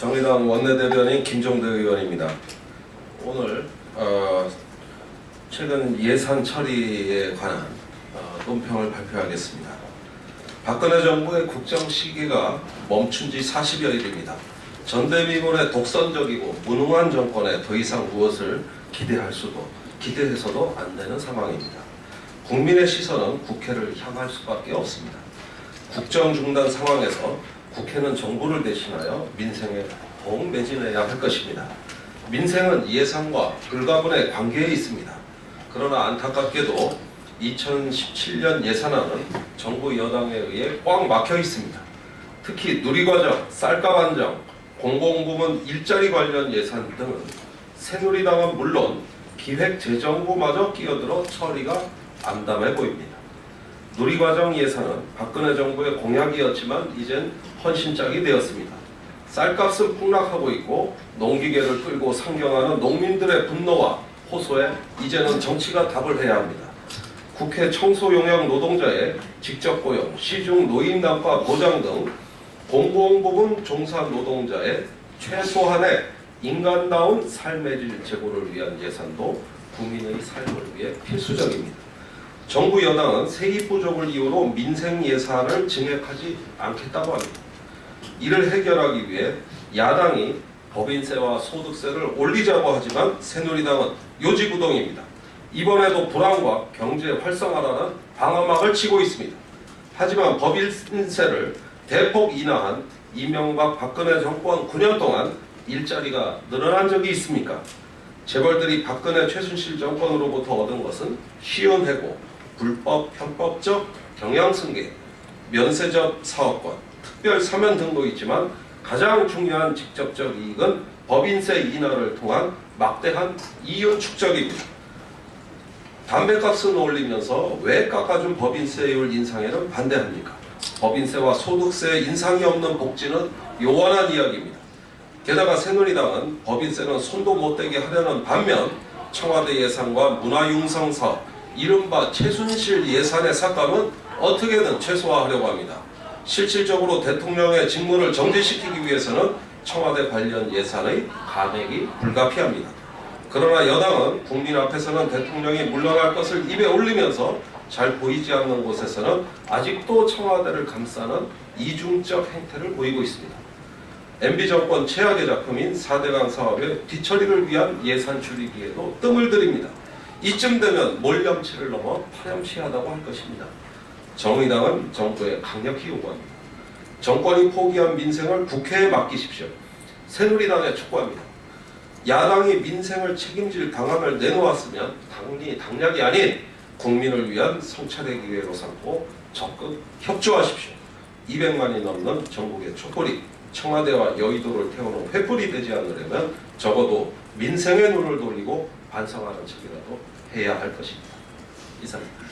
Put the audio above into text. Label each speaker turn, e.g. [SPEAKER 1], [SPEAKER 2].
[SPEAKER 1] 정의당 원내대변인 김종대 의원입니다. 오늘 최근 예산 처리에 관한 논평을 발표하겠습니다. 박근혜 정부의 국정 시기가 멈춘 지 40여일입니다. 전대미문의 독선적이고 무능한 정권에 더 이상 무엇을 기대해서도 안 되는 상황입니다. 국민의 시선은 국회를 향할 수밖에 없습니다. 국정 중단 상황에서 국회는 정부를 대신하여 민생에 더욱 매진해야 할 것입니다. 민생은 예산과 불가분의 관계에 있습니다. 그러나 안타깝게도 2017년 예산안은 정부 여당에 의해 꽉 막혀 있습니다. 특히 누리과정, 쌀값 안정, 공공부문 일자리 관련 예산 등은 새누리당은 물론 기획재정부마저 끼어들어 처리가 암담해 보입니다. 누리과정 예산은 박근혜 정부의 공약이었지만 이젠 헌신짝이 되었습니다. 쌀값은 폭락하고 있고 농기계를 끌고 상경하는 농민들의 분노와 호소에 이제는 정치가 답을 해야 합니다. 국회 청소 용역 노동자의 직접 고용, 시중 노인단가 보장 등 공공부문 종사 노동자의 최소한의 인간다운 삶의 질 제고를 위한 예산도 국민의 삶을 위해 필수적입니다. 정부 여당은 세입 부족을 이유로 민생 예산을 증액하지 않겠다고 합니다. 이를 해결하기 위해 야당이 법인세와 소득세를 올리자고 하지만 새누리당은 요지부동입니다. 이번에도 불안과 경제 활성화라는 방어막을 치고 있습니다. 하지만 법인세를 대폭 인하한 이명박 박근혜 정권 9년 동안 일자리가 늘어난 적이 있습니까? 재벌들이 박근혜 최순실 정권으로부터 얻은 것은 쉬운 해고, 불법 편법적 경영승계, 면세점 사업권, 특별 사면 등도 있지만 가장 중요한 직접적 이익은 법인세 인하를 통한 막대한 이윤 축적입니다. 담배값은 올리면서 왜 깎아준 법인세율 인상에는 반대합니까? 법인세와 소득세 인상이 없는 복지는 요원한 이야기입니다. 게다가 새누리당은 법인세는 손도 못 대게 하려는 반면 청와대 예산과 문화융성 사업, 이른바 최순실 예산의 삭감은 어떻게든 최소화하려고 합니다. 실질적으로 대통령의 직무를 정지시키기 위해서는 청와대 관련 예산의 감액이 불가피합니다. 그러나 여당은 국민 앞에서는 대통령이 물러날 것을 입에 올리면서 잘 보이지 않는 곳에서는 아직도 청와대를 감싸는 이중적 행태를 보이고 있습니다. MB 정권 최악의 작품인 4대강 사업의 뒤처리를 위한 예산 줄이기에도 뜸을 들입니다. 이쯤 되면 몰염치를 넘어 파렴치하다고 할 것입니다. 정의당은 정부에 강력히 요구합니다. 정권이 포기한 민생을 국회에 맡기십시오. 새누리당에 촉구합니다. 야당이 민생을 책임질 방안을 내놓았으면 당략이 아닌 국민을 위한 성찰의 기회로 삼고 적극 협조하십시오. 200만이 넘는 전국의 촛불이 청와대와 여의도를 태우는 횃불이 되지 않으려면 적어도 민생의 눈을 돌리고 반성하는 척이라도 해야 할 것입니다. 이상입니다.